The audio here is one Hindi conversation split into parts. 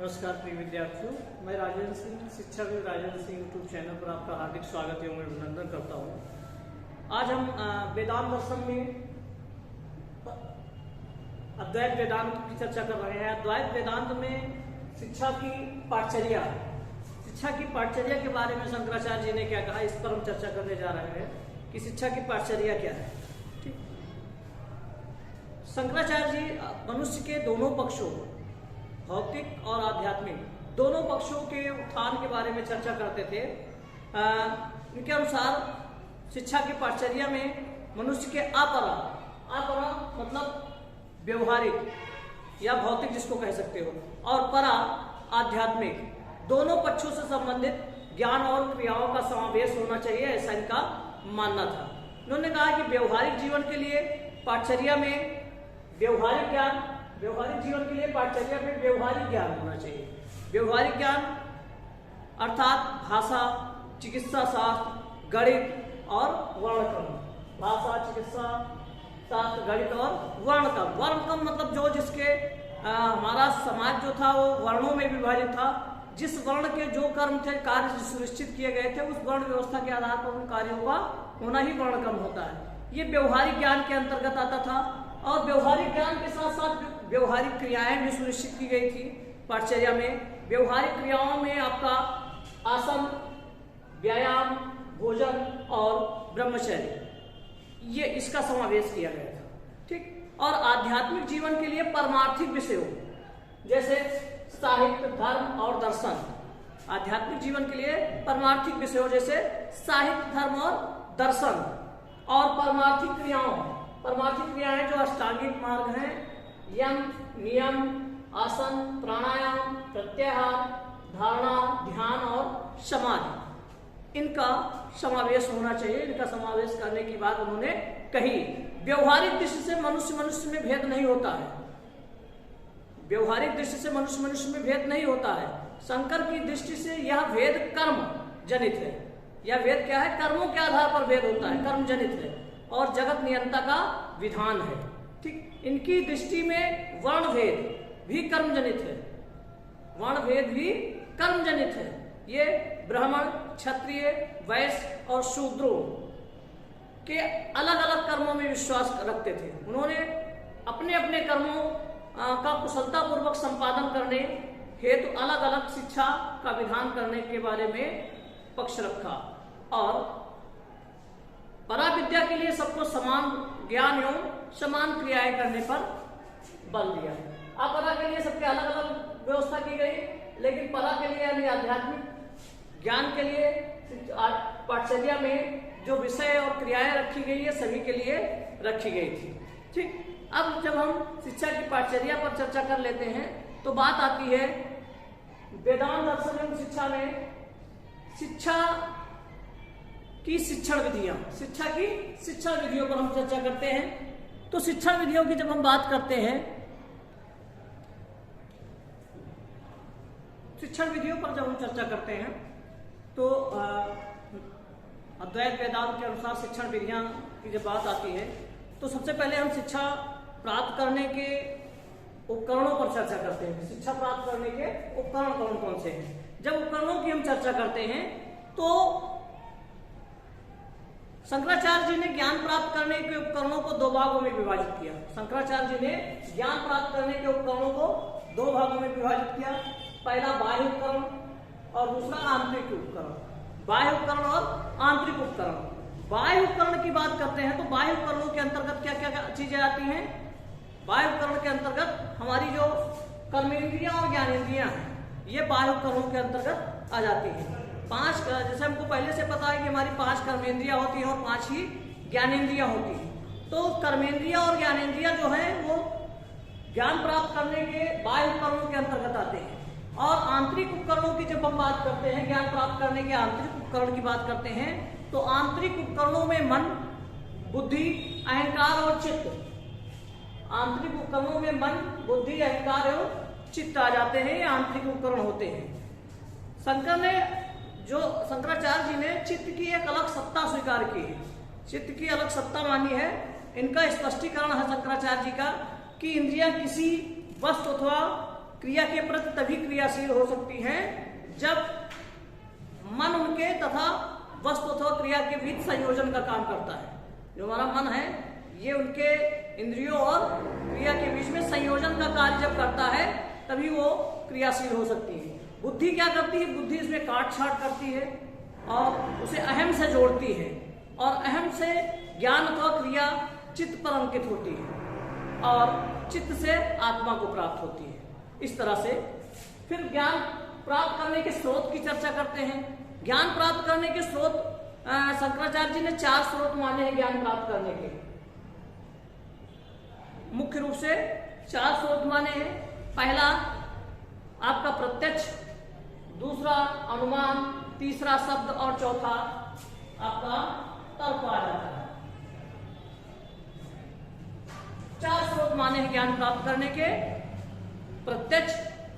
नमस्कार प्रिय विद्यार्थियों, मैं राजेंद्र सिंह, शिक्षा with Rajendra Singh YouTube channel पर आपका हार्दिक स्वागत एवं अभिनंदन करता हूँ। आज हम वेदांत दर्शन में अद्वैत वेदांत की चर्चा कर रहे हैं। अद्वैत वेदांत में शिक्षा की पाठचर्या के बारे में शंकराचार्य जी ने क्या कहा, इस पर हम चर्चा करने जा रहे हैं कि शिक्षा की पाठचर्या क्या है। ठीक, शंकराचार्य जी मनुष्य के दोनों पक्षों, भौतिक और आध्यात्मिक दोनों पक्षों के उत्थान के बारे में चर्चा करते थे। इनके अनुसार शिक्षा की पाठचर्या में मनुष्य के अपरा मतलब व्यवहारिक या भौतिक जिसको कह सकते हो, और परा आध्यात्मिक दोनों पक्षों से संबंधित ज्ञान और क्रियाओं का समावेश होना चाहिए, ऐसा इनका मानना था। उन्होंने कहा कि व्यवहारिक जीवन के लिए पाठचर्या में व्यवहारिक जीवन के लिए पाठचर्या में व्यवहारिक ज्ञान होना चाहिए। व्यवहारिक ज्ञान अर्थात भाषा, चिकित्सा शास्त्र, गणित और वर्णक्रम। भाषा, चिकित्सा शास्त्र, गणित और वर्णक्रम। वर्णक्रम मतलब जो जिसके हमारा समाज जो था वो वर्णों में विभाजित था। जिस वर्ण के जो कर्म थे, कार्य सुनिश्चित किए गए थे, उस वर्ण व्यवस्था के आधार पर उन कार्यों का होना ही वर्णक्रम होता है। ये व्यवहारिक ज्ञान के अंतर्गत आता था। और व्यवहारिक ज्ञान के साथ साथ व्यवहारिक क्रियाएं भी सुनिश्चित की गई थी पाठचर्या में। व्यवहारिक क्रियाओं में आपका आसन, व्यायाम, भोजन और ब्रह्मचर्य, ये इसका समावेश किया गया था। ठीक, और आध्यात्मिक जीवन के लिए परमार्थिक विषयों जैसे साहित्य, धर्म और दर्शन। आध्यात्मिक जीवन के लिए परमार्थिक विषयों जैसे साहित्य, धर्म और दर्शन। और परमार्थिक क्रियाएं जो अष्टांगिक मार्ग हैं, यम, नियम, आसन, प्राणायाम, प्रत्याहार, धारणा, ध्यान और समाधि, इनका समावेश होना चाहिए। इनका समावेश करने की बात उन्होंने कही। व्यवहारिक दृष्टि से मनुष्य में भेद नहीं होता है। व्यवहारिक दृष्टि से मनुष्य में भेद नहीं होता है। शंकर की दृष्टि से यह भेद कर्म जनित है। यह भेद क्या है? कर्मों के आधार पर भेद होता है, कर्म जनित है और जगत नियंता का विधान है। ठीक, इनकी दृष्टि में वर्ण भेद भी कर्म जनित है। वर्ण भेद भी कर्म जनित है। ये ब्राह्मण, क्षत्रिय, वैश्य और शूद्रों के अलग अलग कर्मों में विश्वास रखते थे। उन्होंने अपने अपने कर्मों का कुशलतापूर्वक संपादन करने हेतु अलग अलग शिक्षा का विधान करने के बारे में पक्ष रखा और पराविद्या के लिए सबको समान ज्ञान एवं समान क्रियाएं करने पर बल दिया। अपरा के लिए सबके अलग अलग व्यवस्था की गई, लेकिन परा के लिए यानी आध्यात्मिक ज्ञान के लिए पाठचर्या में जो विषय और क्रियाएं रखी गई है सभी के लिए रखी गई थी। ठीक, अब जब हम शिक्षा की पाठचर्या पर चर्चा कर लेते हैं तो बात आती है वेदांत दर्शन एवं शिक्षा में शिक्षा की शिक्षण विधियां। शिक्षा की शिक्षण विधियों पर हम चर्चा करते हैं। तो शिक्षण विधियों की जब हम बात करते हैं, शिक्षण विधियों पर जब हम चर्चा करते हैं तो अद्वैत वेदांत के अनुसार शिक्षण विधियां की जब बात आती है तो सबसे पहले हम शिक्षा प्राप्त करने के उपकरणों पर चर्चा करते हैं। शिक्षा प्राप्त करने के उपकरण कौन कौन से हैं? जब उपकरणों की हम चर्चा करते हैं तो शंकराचार्य जी ने ज्ञान प्राप्त करने के उपकरणों को दो भागों में विभाजित किया। शंकराचार्य जी ने ज्ञान प्राप्त करने के उपकरणों को दो भागों में विभाजित किया। पहला बाह्य उपकरण और दूसरा आंतरिक उपकरण। बाह्य उपकरण और आंतरिक उपकरण। बाह्य उपकरण की बात करते हैं तो बाह्य उपकरणों के अंतर्गत क्या क्या चीजें आती हैं? बाह्य उपकरण के अंतर्गत हमारी जो कर्मेंद्रियां और ज्ञानेंद्रियां हैं, ये बाह्य उपकरणों के अंतर्गत आ जाती हैं। पांच, जैसे हमको पहले से पता है कि हमारी 5 कर्मेंद्रियां होती हैं और 5 ही ज्ञानेंद्रियां होती हैं। तो कर्मेंद्रियां और ज्ञानेंद्रियां जो है वो ज्ञान प्राप्त करने के बाह्य उपकरणों के अंतर्गत आते हैं। और आंतरिक उपकरणों की जब हम बात करते हैं, ज्ञान प्राप्त करने के आंतरिक उपकरण की बात करते हैं, तो आंतरिक उपकरणों में मन, बुद्धि, अहंकार और चित्त। आंतरिक उपकरणों में मन, बुद्धि, अहंकार और चित्त आ जाते हैं। ये आंतरिक उपकरण होते हैं। शंकराचार्य जी ने चित्त की एक अलग सत्ता स्वीकार की है। चित्त की अलग सत्ता मानी है। इनका स्पष्टीकरण है शंकराचार्य जी का कि इंद्रियां किसी वस्तु अथवा क्रिया के प्रति तभी क्रियाशील हो सकती हैं जब मन उनके तथा वस्तु अथवा क्रिया के बीच संयोजन का काम करता है। जो हमारा मन है ये उनके इंद्रियों और क्रिया के बीच में संयोजन का कार्य जब करता है तभी वो क्रियाशील हो सकती है। बुद्धि क्या करती है? बुद्धि इसमें काट छाट करती है और उसे अहम से जोड़ती है और अहम से ज्ञान अथवा क्रिया चित्त पर अंकित होती है और चित्त से आत्मा को प्राप्त होती है। इस तरह से फिर ज्ञान प्राप्त करने के स्रोत की चर्चा करते हैं। ज्ञान प्राप्त करने के स्रोत शंकराचार्य जी ने 4 स्रोत माने हैं ज्ञान प्राप्त करने के। मुख्य रूप से 4 स्रोत माने हैं। पहला आपका प्रत्यक्ष, दूसरा अनुमान, तीसरा शब्द और चौथा आपका तर्क आ जाता है। 4 स्रोत माने हैं ज्ञान प्राप्त करने के: प्रत्यक्ष,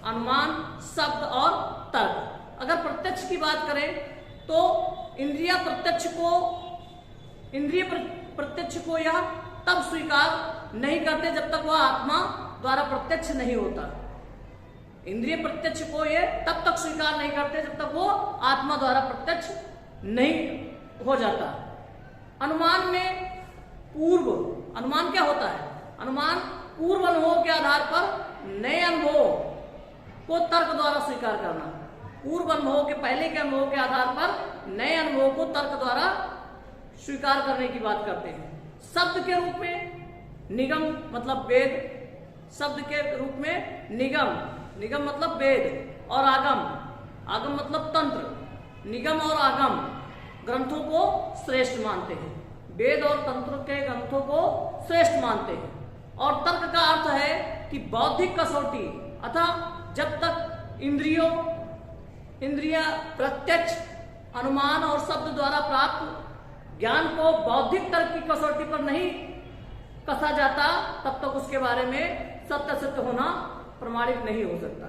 अनुमान, शब्द और तर्क। अगर प्रत्यक्ष की बात करें तो इंद्रिय प्रत्यक्ष को यह तब स्वीकार नहीं करते जब तक वह आत्मा द्वारा प्रत्यक्ष नहीं होता। इंद्रिय प्रत्यक्ष को ये तब तक स्वीकार नहीं करते जब तक वो आत्मा द्वारा प्रत्यक्ष नहीं हो जाता। अनुमान में पूर्व अनुमान क्या होता है? अनुमान पूर्व अनुभव के आधार पर नए अनुभव को तर्क द्वारा स्वीकार करना। पूर्व अनुभव के पहले के अनुभव के आधार पर नए अनुभव को तर्क द्वारा स्वीकार करने की बात करते हैं। शब्द के रूप में निगम मतलब वेद, शब्द के रूप में निगम मतलब वेद और आगम मतलब तंत्र। निगम और आगम ग्रंथों को श्रेष्ठ मानते हैं, वेद और तंत्र के ग्रंथों को श्रेष्ठ मानते हैं। और तर्क का अर्थ है कि बौद्धिक कसौटी, अतः जब तक इंद्रिय प्रत्यक्ष, अनुमान और शब्द द्वारा प्राप्त ज्ञान को बौद्धिक तर्क की कसौटी पर नहीं कसा जाता तब तक उसके बारे में सत्य सिद्ध होना प्रमाणित नहीं हो सकता।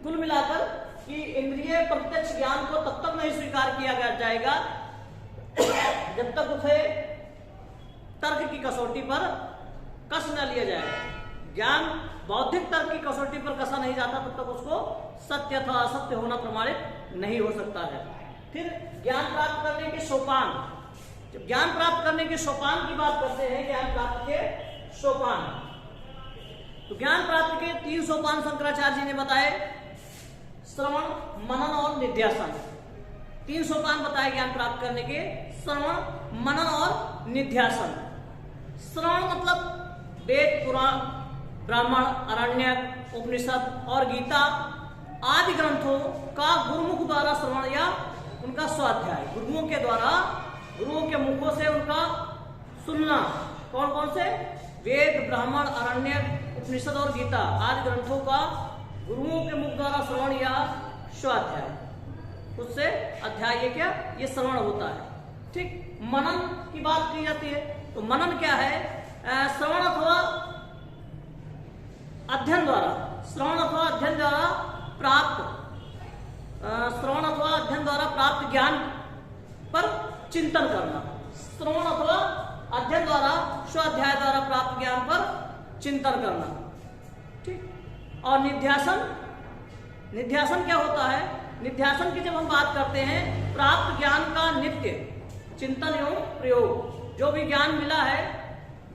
कुल मिलाकर कि इंद्रिय प्रत्यक्ष ज्ञान को तब तक नहीं स्वीकार किया जाएगा जब तक उसे तर्क की कसौटी पर कस न लिया जाए। ज्ञान बौद्धिक तर्क की कसौटी पर कसा नहीं जाता तब तक उसको सत्य अथवा असत्य होना प्रमाणित नहीं हो सकता है। फिर ज्ञान प्राप्त करने के सोपान। जब ज्ञान प्राप्त करने के सोपान की बात करते हैं, ज्ञान प्राप्त के सोपान, तो ज्ञान प्राप्त के 3 सोपान शंकराचार्य जी ने बताए: श्रवण, मनन और निध्यासन। 3 सोपान बताए ज्ञान प्राप्त करने के: श्रवण, मनन और निध्यासन। श्रवण मतलब वेद, पुराण, ब्राह्मण, अरण्यक, उपनिषद और गीता आदि ग्रंथों का गुरुमुख द्वारा श्रवण या उनका स्वाध्याय, गुरुओं के द्वारा, गुरुओं के मुखों से उनका सुनना। कौन कौन से? वेद, ब्राह्मण, अरण्यक, उपनिषद और गीता आदि ग्रंथों का गुरुओं के मुख द्वारा श्रवण या स्वाध्याय। उससे अध्याय ये क्या? ये श्रवण होता है। ठीक। मनन की बात की जाती है तो मनन क्या है? श्रवण अथवा अध्ययन द्वारा, श्रवण अथवा अध्ययन द्वारा प्राप्त ज्ञान पर चिंतन करना। श्रवण अथवा अध्ययन द्वारा, स्वाध्याय द्वारा प्राप्त ज्ञान पर चिंतन करना। ठीक। और निध्यासन क्या होता है? निध्यासन की जब हम बात करते हैं, प्राप्त ज्ञान का नित्य चिंतन एवं प्रयोग। जो भी ज्ञान मिला है,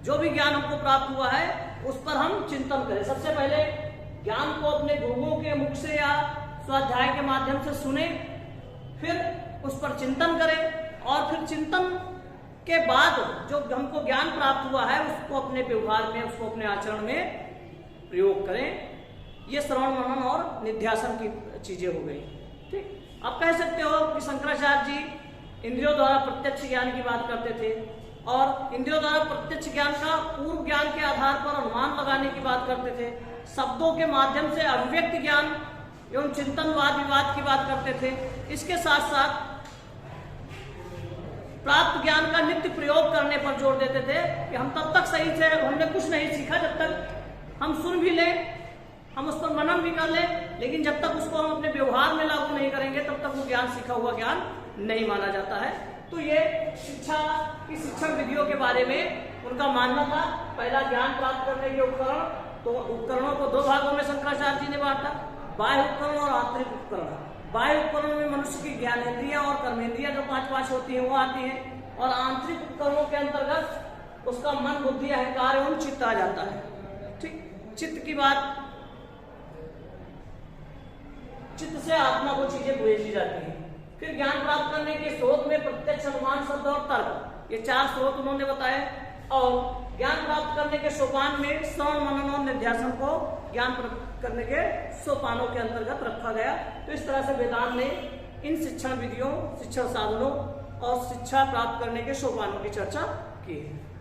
जो भी ज्ञान हमको प्राप्त हुआ है, उस पर हम चिंतन करें। सबसे पहले ज्ञान को अपने गुरुओं के मुख से या स्वाध्याय के माध्यम से सुने, फिर उस पर चिंतन करें और फिर चिंतन के बाद जो हमको ज्ञान प्राप्त हुआ है उसको अपने व्यवहार में, उसको अपने आचरण में प्रयोग करें। ये श्रवण, मनन और निध्यासन की चीजें हो गई। ठीक। आप कह सकते हो कि शंकराचार्य जी इंद्रियों द्वारा प्रत्यक्ष ज्ञान की बात करते थे और इंद्रियों द्वारा प्रत्यक्ष ज्ञान का पूर्व ज्ञान के आधार पर अनुमान लगाने की बात करते थे। शब्दों के माध्यम से अभिव्यक्त ज्ञान एवं चिंतन वाद विवाद की बात करते थे। इसके साथ साथ प्राप्त ज्ञान का नित्य प्रयोग करने पर जोर देते थे कि हम तब तक सही से हमने कुछ नहीं सीखा जब तक हम सुन भी लें, हम उस पर मनन भी कर लें, लेकिन जब तक उसको हम अपने व्यवहार में लागू नहीं करेंगे तब तक वो ज्ञान, सीखा हुआ ज्ञान नहीं माना जाता है। तो ये शिक्षा की शिक्षण विधियों के बारे में उनका मानना था। पहला ज्ञान प्राप्त करने के उपकरण तो उपकरणों को दो भागों में शंकराचार्य जी ने बांटा, बाह्य उपकरण और आंतरिक उपकरण। बाह्य उपकरणों में मनुष्य की ज्ञानेंद्रियां और कर्मेंद्रियां जो 5 होती हैं वो आती हैं, और आंतरिक उपकरणों के अंतर्गत उसका मन, बुद्धि, अहंकार एवं चित्त आ जाता है। ठीक, चित्त की बात, चित्त से आत्मा को चीजें बुझी जाती हैं। फिर ज्ञान प्राप्त करने के स्रोत में प्रत्यक्ष, अनुमान, शब्द और तर्क, ये 4 स्रोत उन्होंने बताए। और ज्ञान प्राप्त करने के सोपान में श्रवण, मनन और निध्यासन को ज्ञान प्राप्त करने के सोपानों के अंतर्गत रखा गया। तो इस तरह से वेदांत ने इन शिक्षण विधियों, शिक्षण साधनों और शिक्षा प्राप्त करने के सोपानों की चर्चा की है।